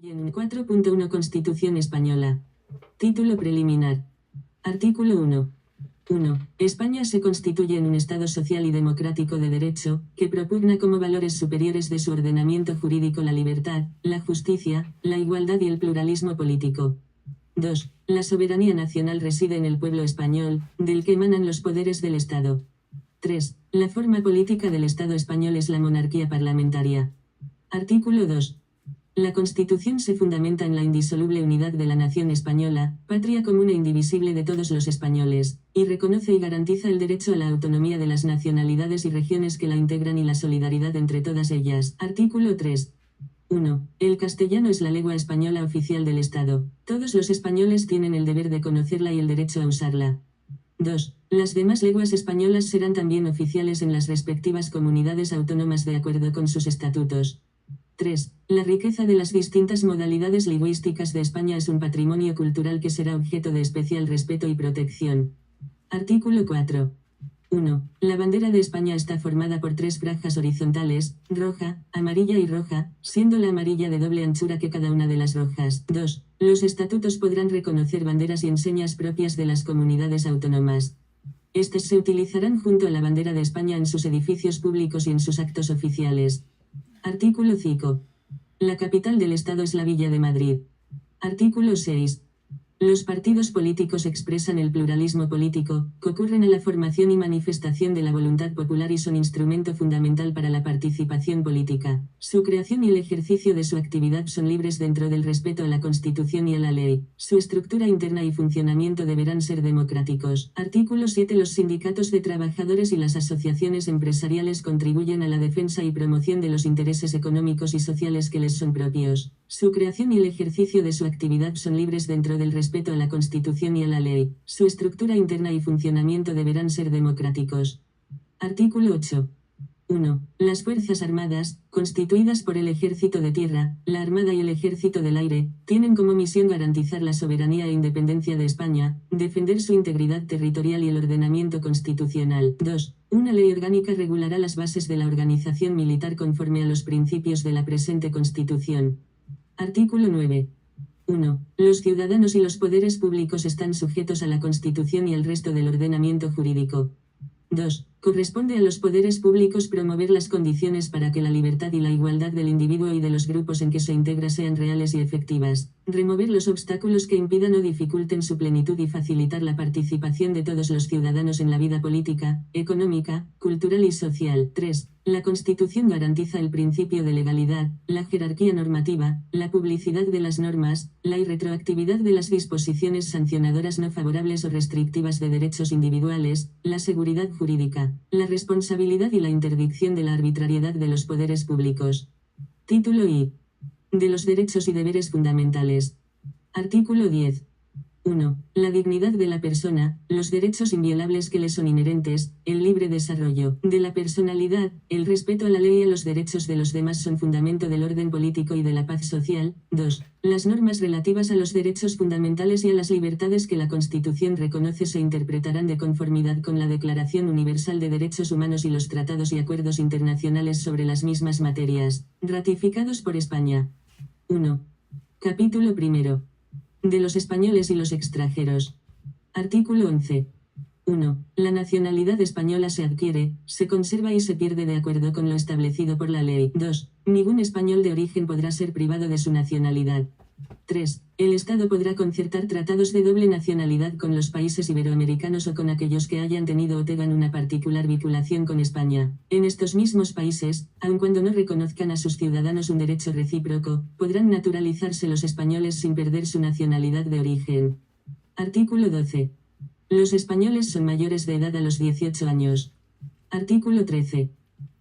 En 4.1 Constitución Española. Título preliminar. Artículo 1. 1. España se constituye en un Estado social y democrático de derecho, que propugna como valores superiores de su ordenamiento jurídico la libertad, la justicia, la igualdad y el pluralismo político. 2. La soberanía nacional reside en el pueblo español, del que emanan los poderes del Estado. 3. La forma política del Estado español es la monarquía parlamentaria. Artículo 2. La Constitución se fundamenta en la indisoluble unidad de la nación española, patria común e indivisible de todos los españoles, y reconoce y garantiza el derecho a la autonomía de las nacionalidades y regiones que la integran y la solidaridad entre todas ellas. Artículo 3. 1. El castellano es la lengua española oficial del Estado. Todos los españoles tienen el deber de conocerla y el derecho a usarla. 2. Las demás lenguas españolas serán también oficiales en las respectivas comunidades autónomas de acuerdo con sus estatutos. 3. La riqueza de las distintas modalidades lingüísticas de España es un patrimonio cultural que será objeto de especial respeto y protección. Artículo 4. 1. La bandera de España está formada por 3 franjas horizontales, roja, amarilla y roja, siendo la amarilla de doble anchura que cada una de las rojas. 2. Los estatutos podrán reconocer banderas y enseñas propias de las comunidades autónomas. Estas se utilizarán junto a la bandera de España en sus edificios públicos y en sus actos oficiales. Artículo 5. La capital del Estado es la Villa de Madrid. Artículo 6. Los partidos políticos expresan el pluralismo político, concurren a la formación y manifestación de la voluntad popular y son instrumento fundamental para la participación política. Su creación y el ejercicio de su actividad son libres dentro del respeto a la Constitución y a la ley. Su estructura interna y funcionamiento deberán ser democráticos. Artículo 7. Los sindicatos de trabajadores y las asociaciones empresariales contribuyen a la defensa y promoción de los intereses económicos y sociales que les son propios. Su creación y el ejercicio de su actividad son libres dentro del respeto a la Constitución y a la ley. Su estructura interna y funcionamiento deberán ser democráticos. Artículo 8. 1. Las Fuerzas Armadas, constituidas por el Ejército de Tierra, la Armada y el Ejército del Aire, tienen como misión garantizar la soberanía e independencia de España, defender su integridad territorial y el ordenamiento constitucional. 2. Una ley orgánica regulará las bases de la organización militar conforme a los principios de la presente Constitución. Artículo 9. 1. Los ciudadanos y los poderes públicos están sujetos a la Constitución y al resto del ordenamiento jurídico. 2. Corresponde a los poderes públicos promover las condiciones para que la libertad y la igualdad del individuo y de los grupos en que se integra sean reales y efectivas, remover los obstáculos que impidan o dificulten su plenitud y facilitar la participación de todos los ciudadanos en la vida política, económica, cultural y social. 3. La Constitución garantiza el principio de legalidad, la jerarquía normativa, la publicidad de las normas, la irretroactividad de las disposiciones sancionadoras no favorables o restrictivas de derechos individuales, la seguridad jurídica, la responsabilidad y la interdicción de la arbitrariedad de los poderes públicos. Título I. De los derechos y deberes fundamentales. Artículo 10. 1. La dignidad de la persona, los derechos inviolables que le son inherentes, el libre desarrollo de la personalidad, el respeto a la ley y a los derechos de los demás son fundamento del orden político y de la paz social. 2. Las normas relativas a los derechos fundamentales y a las libertades que la Constitución reconoce se interpretarán de conformidad con la Declaración Universal de Derechos Humanos y los tratados y acuerdos internacionales sobre las mismas materias, ratificados por España. 1. Capítulo 1. De los españoles y los extranjeros. Artículo 11. 1. La nacionalidad española se adquiere, se conserva y se pierde de acuerdo con lo establecido por la ley. 2. Ningún español de origen podrá ser privado de su nacionalidad. 3. El Estado podrá concertar tratados de doble nacionalidad con los países iberoamericanos o con aquellos que hayan tenido o tengan una particular vinculación con España. En estos mismos países, aun cuando no reconozcan a sus ciudadanos un derecho recíproco, podrán naturalizarse los españoles sin perder su nacionalidad de origen. Artículo 12. Los españoles son mayores de edad a los 18 años. Artículo 13.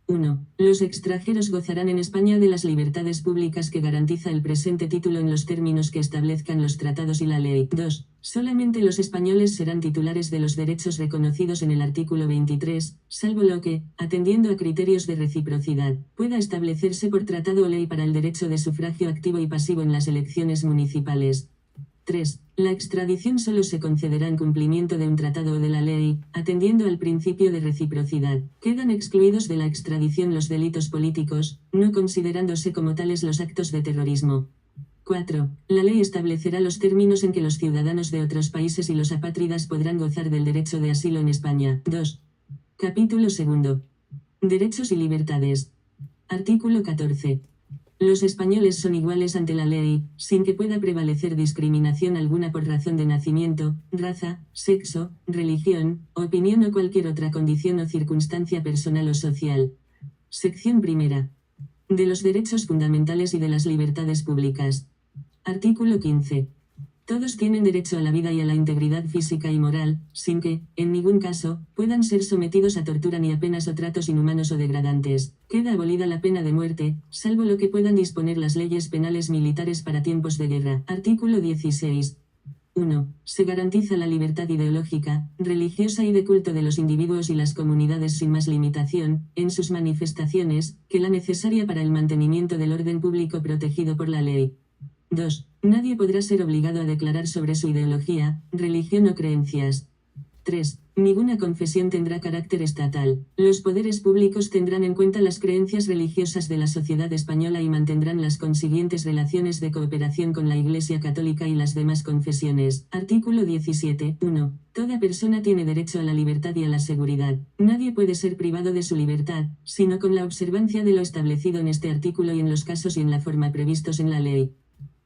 1. Los extranjeros gozarán en España de las libertades públicas que garantiza el presente título en los términos que establezcan los tratados y la ley. 2. Solamente los españoles serán titulares de los derechos reconocidos en el artículo 23, salvo lo que, atendiendo a criterios de reciprocidad, pueda establecerse por tratado o ley para el derecho de sufragio activo y pasivo en las elecciones municipales. 3. La extradición solo se concederá en cumplimiento de un tratado o de la ley, atendiendo al principio de reciprocidad. Quedan excluidos de la extradición los delitos políticos, no considerándose como tales los actos de terrorismo. 4. La ley establecerá los términos en que los ciudadanos de otros países y los apátridas podrán gozar del derecho de asilo en España. 2. Capítulo 2. Derechos y libertades. Artículo 14. Los españoles son iguales ante la ley, sin que pueda prevalecer discriminación alguna por razón de nacimiento, raza, sexo, religión, opinión o cualquier otra condición o circunstancia personal o social. Sección primera. De los derechos fundamentales y de las libertades públicas. Artículo 15. Todos tienen derecho a la vida y a la integridad física y moral, sin que, en ningún caso, puedan ser sometidos a tortura ni a penas o tratos inhumanos o degradantes. Queda abolida la pena de muerte, salvo lo que puedan disponer las leyes penales militares para tiempos de guerra. Artículo 16. 1. Se garantiza la libertad ideológica, religiosa y de culto de los individuos y las comunidades sin más limitación, en sus manifestaciones, que la necesaria para el mantenimiento del orden público protegido por la ley. 2. Nadie podrá ser obligado a declarar sobre su ideología, religión o creencias. 3. Ninguna confesión tendrá carácter estatal. Los poderes públicos tendrán en cuenta las creencias religiosas de la sociedad española y mantendrán las consiguientes relaciones de cooperación con la Iglesia Católica y las demás confesiones. Artículo 17. 1. Toda persona tiene derecho a la libertad y a la seguridad. Nadie puede ser privado de su libertad, sino con la observancia de lo establecido en este artículo y en los casos y en la forma previstos en la ley.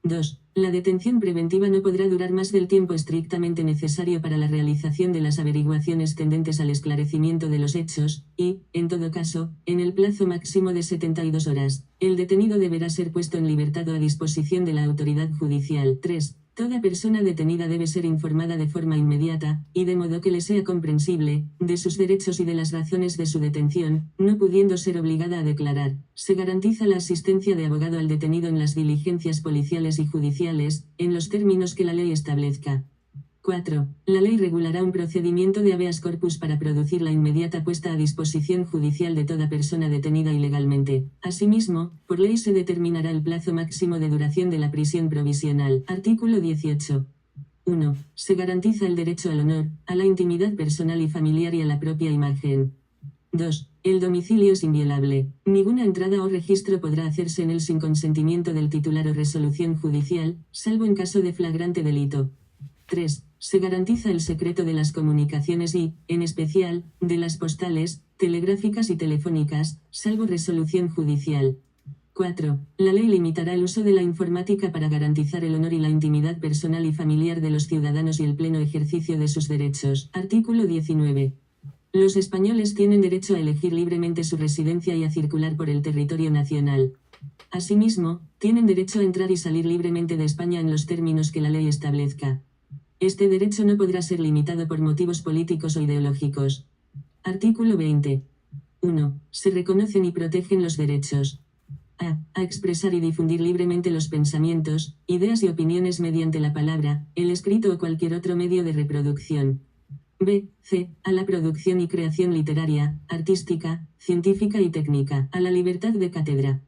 2. La detención preventiva no podrá durar más del tiempo estrictamente necesario para la realización de las averiguaciones tendentes al esclarecimiento de los hechos, y, en todo caso, en el plazo máximo de 72 horas. El detenido deberá ser puesto en libertad o a disposición de la autoridad judicial. 3. Toda persona detenida debe ser informada de forma inmediata, y de modo que le sea comprensible, de sus derechos y de las razones de su detención, no pudiendo ser obligada a declarar. Se garantiza la asistencia de abogado al detenido en las diligencias policiales y judiciales, en los términos que la ley establezca. 4. La ley regulará un procedimiento de habeas corpus para producir la inmediata puesta a disposición judicial de toda persona detenida ilegalmente. Asimismo, por ley se determinará el plazo máximo de duración de la prisión provisional. Artículo 18. 1. Se garantiza el derecho al honor, a la intimidad personal y familiar y a la propia imagen. 2. El domicilio es inviolable. Ninguna entrada o registro podrá hacerse en él sin consentimiento del titular o resolución judicial, salvo en caso de flagrante delito. 3. Se garantiza el secreto de las comunicaciones y, en especial, de las postales, telegráficas y telefónicas, salvo resolución judicial. 4. La ley limitará el uso de la informática para garantizar el honor y la intimidad personal y familiar de los ciudadanos y el pleno ejercicio de sus derechos. Artículo 19. Los españoles tienen derecho a elegir libremente su residencia y a circular por el territorio nacional. Asimismo, tienen derecho a entrar y salir libremente de España en los términos que la ley establezca. Este derecho no podrá ser limitado por motivos políticos o ideológicos. Artículo 20. 1. Se reconocen y protegen los derechos a expresar y difundir libremente los pensamientos, ideas y opiniones mediante la palabra, el escrito o cualquier otro medio de reproducción. C. A la producción y creación literaria, artística, científica y técnica. A la libertad de cátedra.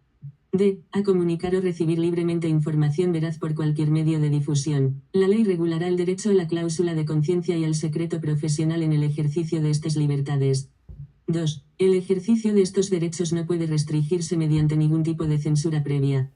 D. A comunicar o recibir libremente información veraz por cualquier medio de difusión. La ley regulará el derecho a la cláusula de conciencia y al secreto profesional en el ejercicio de estas libertades. 2. El ejercicio de estos derechos no puede restringirse mediante ningún tipo de censura previa.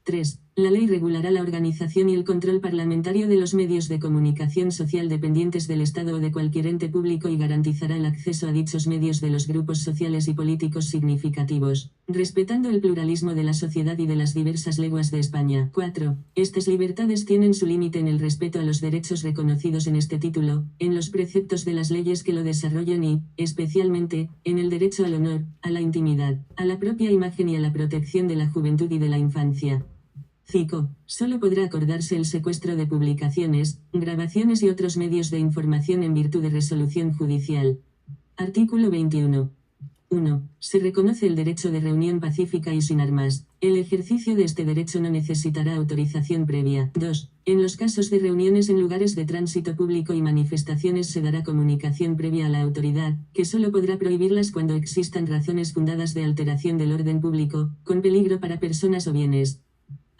3. La ley regulará la organización y el control parlamentario de los medios de comunicación social dependientes del Estado o de cualquier ente público y garantizará el acceso a dichos medios de los grupos sociales y políticos significativos, respetando el pluralismo de la sociedad y de las diversas lenguas de España. 4. Estas libertades tienen su límite en el respeto a los derechos reconocidos en este título, en los preceptos de las leyes que lo desarrollan y, especialmente, en el derecho al honor, a la intimidad, a la propia imagen y a la protección de la juventud y de la infancia. 5. Solo podrá acordarse el secuestro de publicaciones, grabaciones y otros medios de información en virtud de resolución judicial. Artículo 21. 1. Se reconoce el derecho de reunión pacífica y sin armas. El ejercicio de este derecho no necesitará autorización previa. 2. En los casos de reuniones en lugares de tránsito público y manifestaciones se dará comunicación previa a la autoridad, que solo podrá prohibirlas cuando existan razones fundadas de alteración del orden público, con peligro para personas o bienes.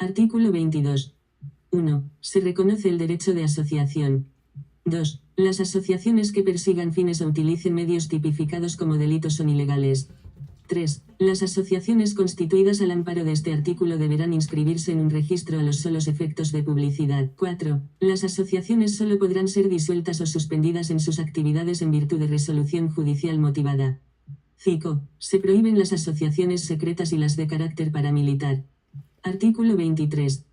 Artículo 22. 1. Se reconoce el derecho de asociación. 2. Las asociaciones que persigan fines o utilicen medios tipificados como delitos son ilegales. 3. Las asociaciones constituidas al amparo de este artículo deberán inscribirse en un registro a los solos efectos de publicidad. 4. Las asociaciones solo podrán ser disueltas o suspendidas en sus actividades en virtud de resolución judicial motivada. 5. Se prohíben las asociaciones secretas y las de carácter paramilitar. Artículo 23.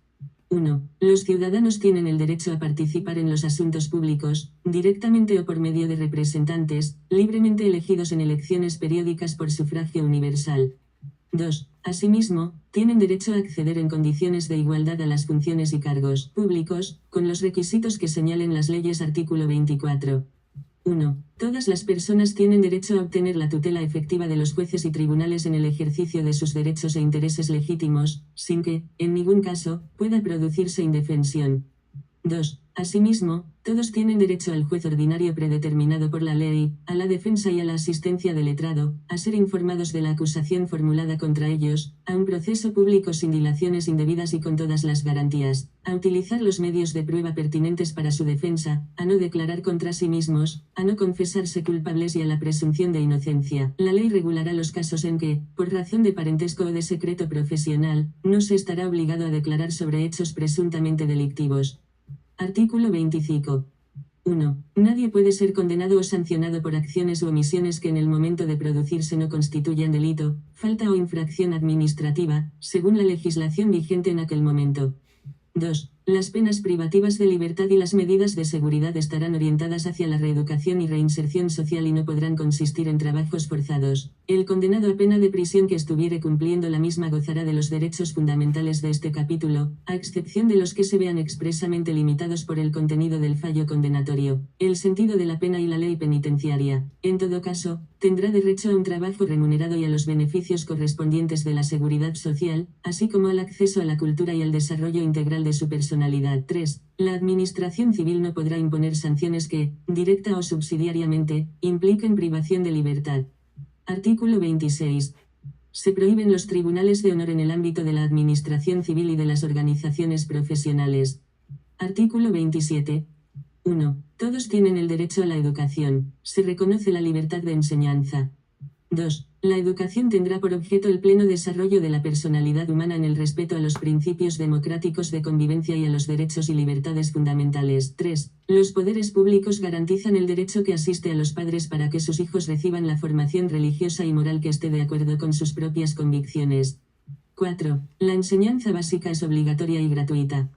1. Los ciudadanos tienen el derecho a participar en los asuntos públicos, directamente o por medio de representantes, libremente elegidos en elecciones periódicas por sufragio universal. 2. Asimismo, tienen derecho a acceder en condiciones de igualdad a las funciones y cargos públicos, con los requisitos que señalen las leyes. Artículo 24. 1. Todas las personas tienen derecho a obtener la tutela efectiva de los jueces y tribunales en el ejercicio de sus derechos e intereses legítimos, sin que, en ningún caso, pueda producirse indefensión. 2. Asimismo, todos tienen derecho al juez ordinario predeterminado por la ley, a la defensa y a la asistencia del letrado, a ser informados de la acusación formulada contra ellos, a un proceso público sin dilaciones indebidas y con todas las garantías, a utilizar los medios de prueba pertinentes para su defensa, a no declarar contra sí mismos, a no confesarse culpables y a la presunción de inocencia. La ley regulará los casos en que, por razón de parentesco o de secreto profesional, no se estará obligado a declarar sobre hechos presuntamente delictivos. Artículo 25. 1. Nadie puede ser condenado o sancionado por acciones u omisiones que en el momento de producirse no constituyan delito, falta o infracción administrativa, según la legislación vigente en aquel momento. 2. Las penas privativas de libertad y las medidas de seguridad estarán orientadas hacia la reeducación y reinserción social y no podrán consistir en trabajos forzados. El condenado a pena de prisión que estuviere cumpliendo la misma gozará de los derechos fundamentales de este capítulo, a excepción de los que se vean expresamente limitados por el contenido del fallo condenatorio, el sentido de la pena y la ley penitenciaria. En todo caso, tendrá derecho a un trabajo remunerado y a los beneficios correspondientes de la seguridad social, así como al acceso a la cultura y al desarrollo integral de su personalidad. 3. La Administración civil no podrá imponer sanciones que, directa o subsidiariamente, impliquen privación de libertad. Artículo 26. Se prohíben los tribunales de honor en el ámbito de la Administración civil y de las organizaciones profesionales. Artículo 27. 1. Todos tienen el derecho a la educación. Se reconoce la libertad de enseñanza. 2. La educación tendrá por objeto el pleno desarrollo de la personalidad humana en el respeto a los principios democráticos de convivencia y a los derechos y libertades fundamentales. 3. Los poderes públicos garantizan el derecho que asiste a los padres para que sus hijos reciban la formación religiosa y moral que esté de acuerdo con sus propias convicciones. 4. La enseñanza básica es obligatoria y gratuita.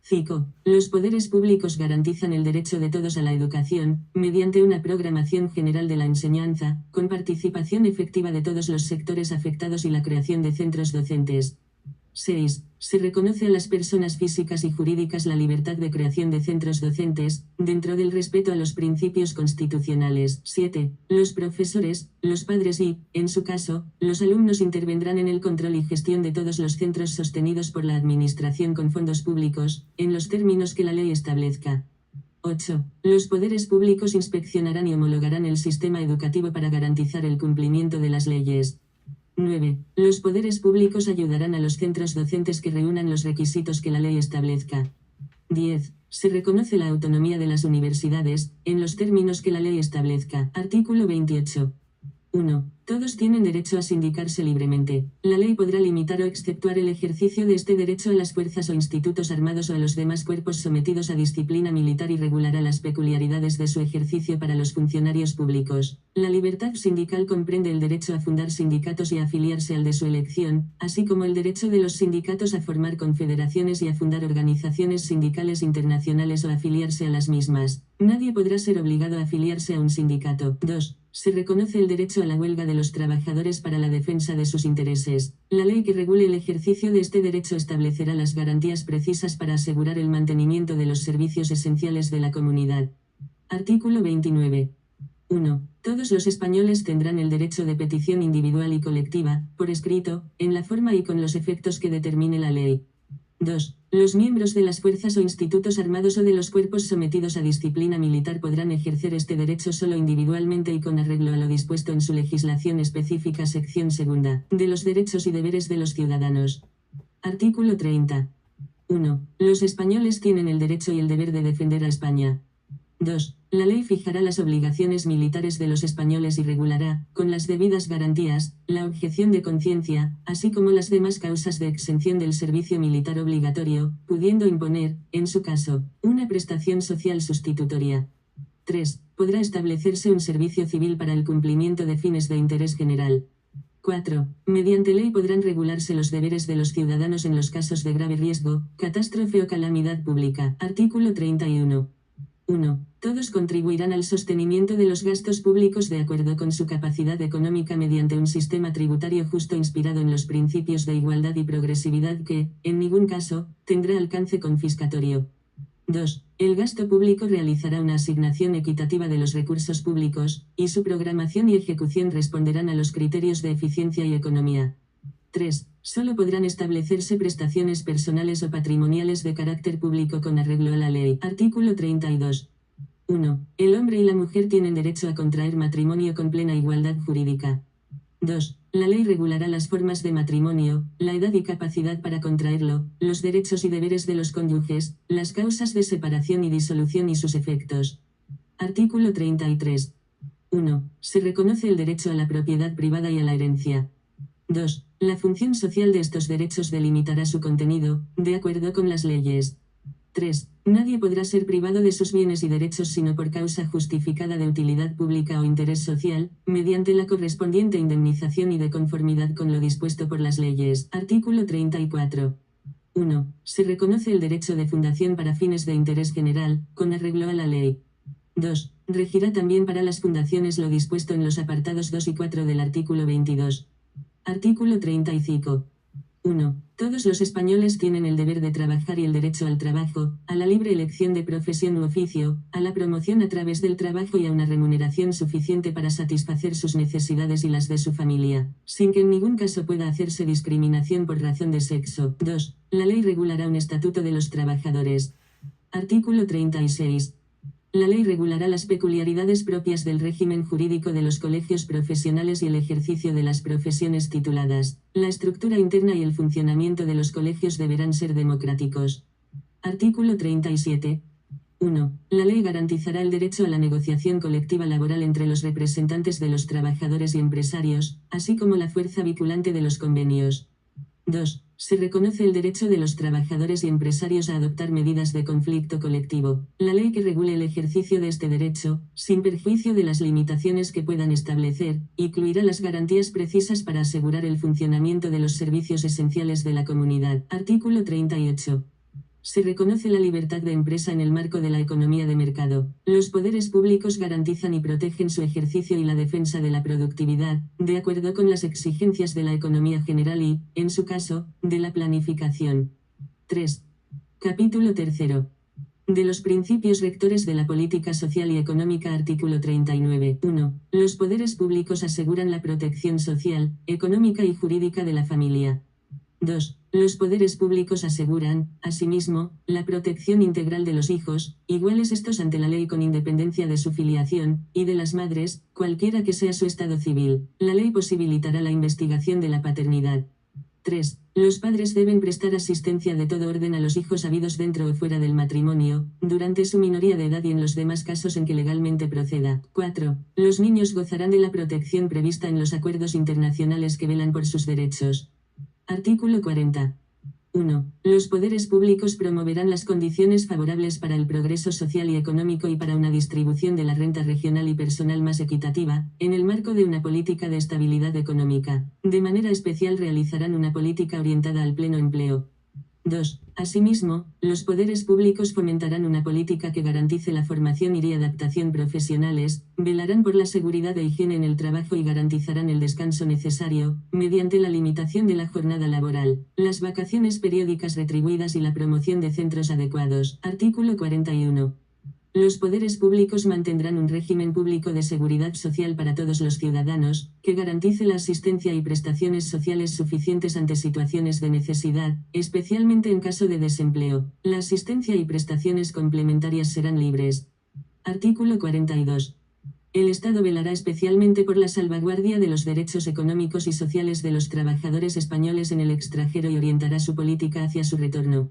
5. Los poderes públicos garantizan el derecho de todos a la educación, mediante una programación general de la enseñanza, con participación efectiva de todos los sectores afectados y la creación de centros docentes. 6. Se reconoce a las personas físicas y jurídicas la libertad de creación de centros docentes, dentro del respeto a los principios constitucionales. 7. Los profesores, los padres y, en su caso, los alumnos intervendrán en el control y gestión de todos los centros sostenidos por la Administración con fondos públicos, en los términos que la ley establezca. 8. Los poderes públicos inspeccionarán y homologarán el sistema educativo para garantizar el cumplimiento de las leyes. 9. Los poderes públicos ayudarán a los centros docentes que reúnan los requisitos que la ley establezca. 10. Se reconoce la autonomía de las universidades, en los términos que la ley establezca. Artículo 28. 1. Todos tienen derecho a sindicarse libremente. La ley podrá limitar o exceptuar el ejercicio de este derecho a las fuerzas o institutos armados o a los demás cuerpos sometidos a disciplina militar y regulará las peculiaridades de su ejercicio para los funcionarios públicos. La libertad sindical comprende el derecho a fundar sindicatos y a afiliarse al de su elección, así como el derecho de los sindicatos a formar confederaciones y a fundar organizaciones sindicales internacionales o afiliarse a las mismas. Nadie podrá ser obligado a afiliarse a un sindicato. 2. Se reconoce el derecho a la huelga de los trabajadores para la defensa de sus intereses. La ley que regule el ejercicio de este derecho establecerá las garantías precisas para asegurar el mantenimiento de los servicios esenciales de la comunidad. Artículo 29. 1. Todos los españoles tendrán el derecho de petición individual y colectiva, por escrito, en la forma y con los efectos que determine la ley. 2. Los miembros de las fuerzas o institutos armados o de los cuerpos sometidos a disciplina militar podrán ejercer este derecho solo individualmente y con arreglo a lo dispuesto en su legislación específica. Sección segunda. De los derechos y deberes de los ciudadanos. Artículo 30. 1. Los españoles tienen el derecho y el deber de defender a España. 2. La ley fijará las obligaciones militares de los españoles y regulará, con las debidas garantías, la objeción de conciencia, así como las demás causas de exención del servicio militar obligatorio, pudiendo imponer, en su caso, una prestación social sustitutoria. 3. Podrá establecerse un servicio civil para el cumplimiento de fines de interés general. 4. Mediante ley podrán regularse los deberes de los ciudadanos en los casos de grave riesgo, catástrofe o calamidad pública. Artículo 31. 1. Todos contribuirán al sostenimiento de los gastos públicos de acuerdo con su capacidad económica mediante un sistema tributario justo inspirado en los principios de igualdad y progresividad que, en ningún caso, tendrá alcance confiscatorio. 2. El gasto público realizará una asignación equitativa de los recursos públicos, y su programación y ejecución responderán a los criterios de eficiencia y economía. 3. Solo podrán establecerse prestaciones personales o patrimoniales de carácter público con arreglo a la ley. Artículo 32. 1. El hombre y la mujer tienen derecho a contraer matrimonio con plena igualdad jurídica. 2. La ley regulará las formas de matrimonio, la edad y capacidad para contraerlo, los derechos y deberes de los cónyuges, las causas de separación y disolución y sus efectos. Artículo 33. 1. Se reconoce el derecho a la propiedad privada y a la herencia. 2. La función social de estos derechos delimitará su contenido, de acuerdo con las leyes. 3. Nadie podrá ser privado de sus bienes y derechos sino por causa justificada de utilidad pública o interés social, mediante la correspondiente indemnización y de conformidad con lo dispuesto por las leyes. Artículo 34. 1. Se reconoce el derecho de fundación para fines de interés general, con arreglo a la ley. 2. Regirá también para las fundaciones lo dispuesto en los apartados 2 y 4 del artículo 22. Artículo 35. 1. Todos los españoles tienen el deber de trabajar y el derecho al trabajo, a la libre elección de profesión u oficio, a la promoción a través del trabajo y a una remuneración suficiente para satisfacer sus necesidades y las de su familia, sin que en ningún caso pueda hacerse discriminación por razón de sexo. 2. La ley regulará un estatuto de los trabajadores. Artículo 36. La ley regulará las peculiaridades propias del régimen jurídico de los colegios profesionales y el ejercicio de las profesiones tituladas. La estructura interna y el funcionamiento de los colegios deberán ser democráticos. Artículo 37. 1. La ley garantizará el derecho a la negociación colectiva laboral entre los representantes de los trabajadores y empresarios, así como la fuerza vinculante de los convenios. 2. Se reconoce el derecho de los trabajadores y empresarios a adoptar medidas de conflicto colectivo. La ley que regule el ejercicio de este derecho, sin perjuicio de las limitaciones que puedan establecer, incluirá las garantías precisas para asegurar el funcionamiento de los servicios esenciales de la comunidad. Artículo 38. Se reconoce la libertad de empresa en el marco de la economía de mercado. Los poderes públicos garantizan y protegen su ejercicio y la defensa de la productividad, de acuerdo con las exigencias de la economía general y, en su caso, de la planificación. 3. Capítulo 3. De los principios rectores de la política social y económica. Artículo 39. 1. Los poderes públicos aseguran la protección social, económica y jurídica de la familia. 2. Los poderes públicos aseguran, asimismo, la protección integral de los hijos, iguales estos ante la ley con independencia de su filiación, y de las madres, cualquiera que sea su estado civil. La ley posibilitará la investigación de la paternidad. 3. Los padres deben prestar asistencia de todo orden a los hijos habidos dentro o fuera del matrimonio, durante su minoría de edad y en los demás casos en que legalmente proceda. 4. Los niños gozarán de la protección prevista en los acuerdos internacionales que velan por sus derechos. Artículo 40. 1. Los poderes públicos promoverán las condiciones favorables para el progreso social y económico y para una distribución de la renta regional y personal más equitativa, en el marco de una política de estabilidad económica. De manera especial realizarán una política orientada al pleno empleo. 2. Asimismo, los poderes públicos fomentarán una política que garantice la formación y readaptación profesionales, velarán por la seguridad e higiene en el trabajo y garantizarán el descanso necesario, mediante la limitación de la jornada laboral, las vacaciones periódicas retribuidas y la promoción de centros adecuados. Artículo 41. Los poderes públicos mantendrán un régimen público de seguridad social para todos los ciudadanos, que garantice la asistencia y prestaciones sociales suficientes ante situaciones de necesidad, especialmente en caso de desempleo. La asistencia y prestaciones complementarias serán libres. Artículo 42. El Estado velará especialmente por la salvaguardia de los derechos económicos y sociales de los trabajadores españoles en el extranjero y orientará su política hacia su retorno.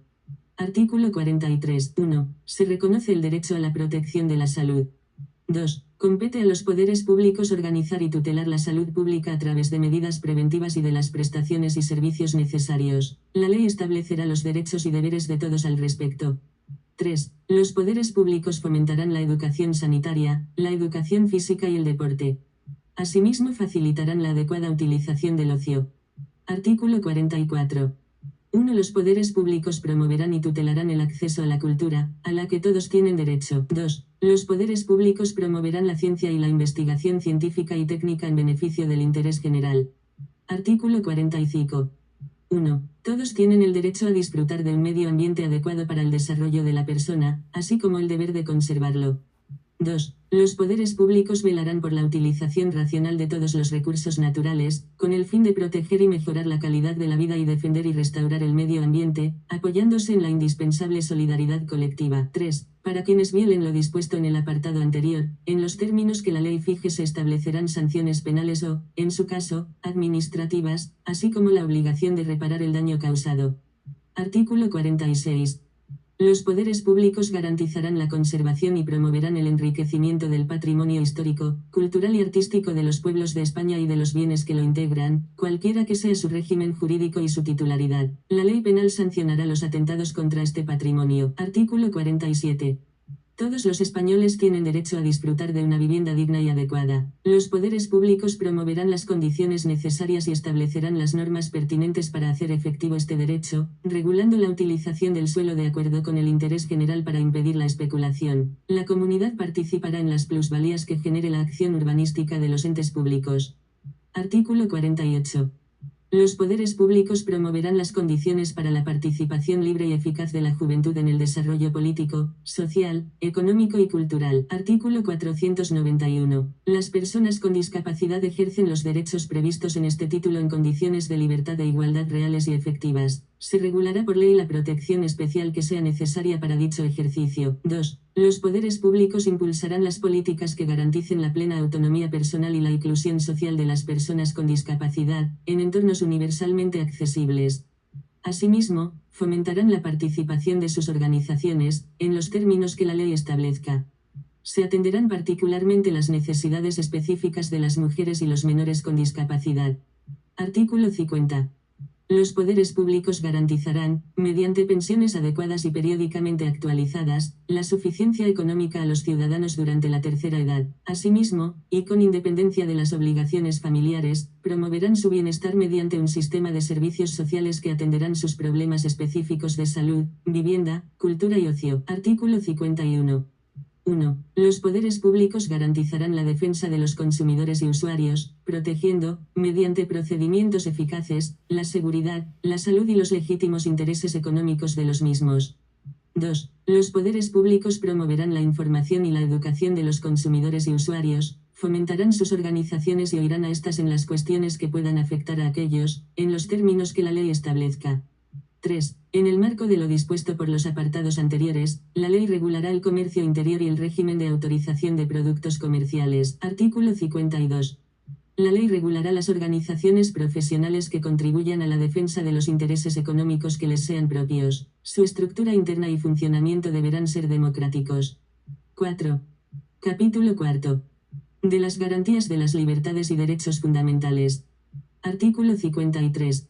Artículo 43. 1. Se reconoce el derecho a la protección de la salud. 2. Compete a los poderes públicos organizar y tutelar la salud pública a través de medidas preventivas y de las prestaciones y servicios necesarios. La ley establecerá los derechos y deberes de todos al respecto. 3. Los poderes públicos fomentarán la educación sanitaria, la educación física y el deporte. Asimismo, facilitarán la adecuada utilización del ocio. Artículo 44. 1. Los poderes públicos promoverán y tutelarán el acceso a la cultura, a la que todos tienen derecho. 2. Los poderes públicos promoverán la ciencia y la investigación científica y técnica en beneficio del interés general. Artículo 45. 1. Todos tienen el derecho a disfrutar de un medio ambiente adecuado para el desarrollo de la persona, así como el deber de conservarlo. 2. Los poderes públicos velarán por la utilización racional de todos los recursos naturales, con el fin de proteger y mejorar la calidad de la vida y defender y restaurar el medio ambiente, apoyándose en la indispensable solidaridad colectiva. 3. Para quienes violen lo dispuesto en el apartado anterior, en los términos que la ley fije se establecerán sanciones penales o, en su caso, administrativas, así como la obligación de reparar el daño causado. Artículo 46. Los poderes públicos garantizarán la conservación y promoverán el enriquecimiento del patrimonio histórico, cultural y artístico de los pueblos de España y de los bienes que lo integran, cualquiera que sea su régimen jurídico y su titularidad. La ley penal sancionará los atentados contra este patrimonio. Artículo 47. Todos los españoles tienen derecho a disfrutar de una vivienda digna y adecuada. Los poderes públicos promoverán las condiciones necesarias y establecerán las normas pertinentes para hacer efectivo este derecho, regulando la utilización del suelo de acuerdo con el interés general para impedir la especulación. La comunidad participará en las plusvalías que genere la acción urbanística de los entes públicos. Artículo 48. Los poderes públicos promoverán las condiciones para la participación libre y eficaz de la juventud en el desarrollo político, social, económico y cultural. Artículo 491. Las personas con discapacidad ejercen los derechos previstos en este título en condiciones de libertad e igualdad reales y efectivas. Se regulará por ley la protección especial que sea necesaria para dicho ejercicio. 2. Los poderes públicos impulsarán las políticas que garanticen la plena autonomía personal y la inclusión social de las personas con discapacidad, en entornos universalmente accesibles. Asimismo, fomentarán la participación de sus organizaciones, en los términos que la ley establezca. Se atenderán particularmente las necesidades específicas de las mujeres y los menores con discapacidad. Artículo 50. Los poderes públicos garantizarán, mediante pensiones adecuadas y periódicamente actualizadas, la suficiencia económica a los ciudadanos durante la tercera edad. Asimismo, y con independencia de las obligaciones familiares, promoverán su bienestar mediante un sistema de servicios sociales que atenderán sus problemas específicos de salud, vivienda, cultura y ocio. Artículo 51. 1. Los poderes públicos garantizarán la defensa de los consumidores y usuarios, protegiendo, mediante procedimientos eficaces, la seguridad, la salud y los legítimos intereses económicos de los mismos. 2. Los poderes públicos promoverán la información y la educación de los consumidores y usuarios, fomentarán sus organizaciones y oirán a estas en las cuestiones que puedan afectar a aquellos, en los términos que la ley establezca. 3. En el marco de lo dispuesto por los apartados anteriores, la ley regulará el comercio interior y el régimen de autorización de productos comerciales. Artículo 52. La ley regulará las organizaciones profesionales que contribuyan a la defensa de los intereses económicos que les sean propios. Su estructura interna y funcionamiento deberán ser democráticos. 4. Capítulo 4. De las garantías de las libertades y derechos fundamentales. Artículo 53.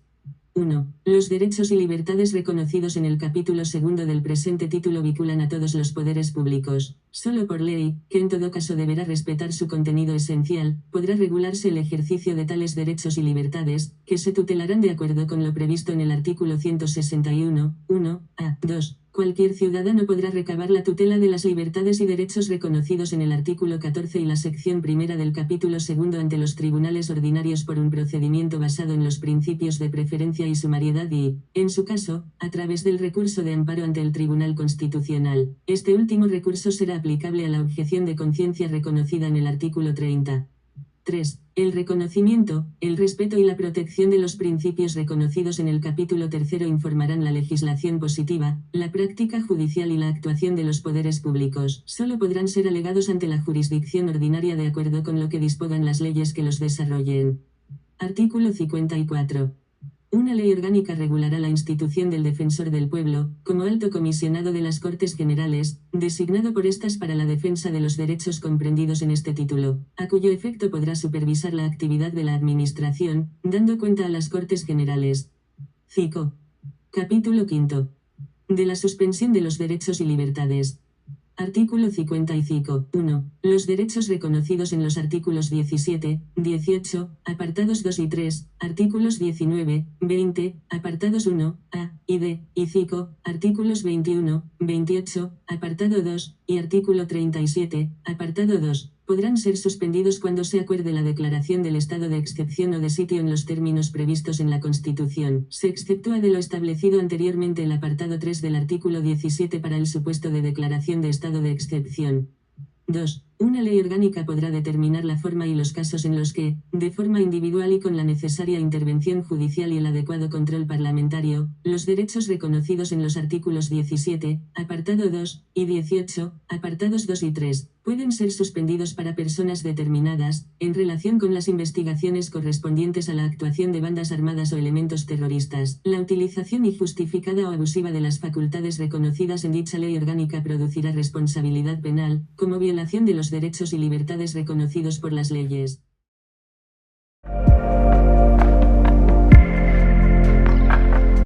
1. Los derechos y libertades reconocidos en el capítulo 2 del presente título vinculan a todos los poderes públicos. Solo por ley, que en todo caso deberá respetar su contenido esencial, podrá regularse el ejercicio de tales derechos y libertades, que se tutelarán de acuerdo con lo previsto en el artículo 161, 1a, 2. Cualquier ciudadano podrá recabar la tutela de las libertades y derechos reconocidos en el artículo 14 y la sección primera del capítulo 2 ante los tribunales ordinarios por un procedimiento basado en los principios de preferencia y sumariedad y, en su caso, a través del recurso de amparo ante el Tribunal Constitucional. Este último recurso será aplicable a la objeción de conciencia reconocida en el artículo 30. 3. El reconocimiento, el respeto y la protección de los principios reconocidos en el capítulo 3 informarán la legislación positiva, la práctica judicial y la actuación de los poderes públicos. Solo podrán ser alegados ante la jurisdicción ordinaria de acuerdo con lo que dispongan las leyes que los desarrollen. Artículo 54. Una ley orgánica regulará la institución del Defensor del Pueblo, como alto comisionado de las Cortes Generales, designado por estas para la defensa de los derechos comprendidos en este título, a cuyo efecto podrá supervisar la actividad de la Administración, dando cuenta a las Cortes Generales. CICO. Capítulo 5. De la suspensión de los derechos y libertades. Artículo 55. 1. Los derechos reconocidos en los artículos 17, 18, apartados 2 y 3, artículos 19, 20, apartados 1, A y D, y CICO, artículos 21, 28, apartado 2, y artículo 37, apartado 2, podrán ser suspendidos cuando se acuerde la declaración del estado de excepción o de sitio en los términos previstos en la Constitución. Se exceptúa de lo establecido anteriormente el apartado 3 del artículo 17 para el supuesto de declaración de estado de excepción. 2. Una ley orgánica podrá determinar la forma y los casos en los que, de forma individual y con la necesaria intervención judicial y el adecuado control parlamentario, los derechos reconocidos en los artículos 17, apartado 2, y 18, apartados 2 y 3, pueden ser suspendidos para personas determinadas, en relación con las investigaciones correspondientes a la actuación de bandas armadas o elementos terroristas. La utilización injustificada o abusiva de las facultades reconocidas en dicha ley orgánica producirá responsabilidad penal, como violación de los derechos y libertades reconocidos por las leyes.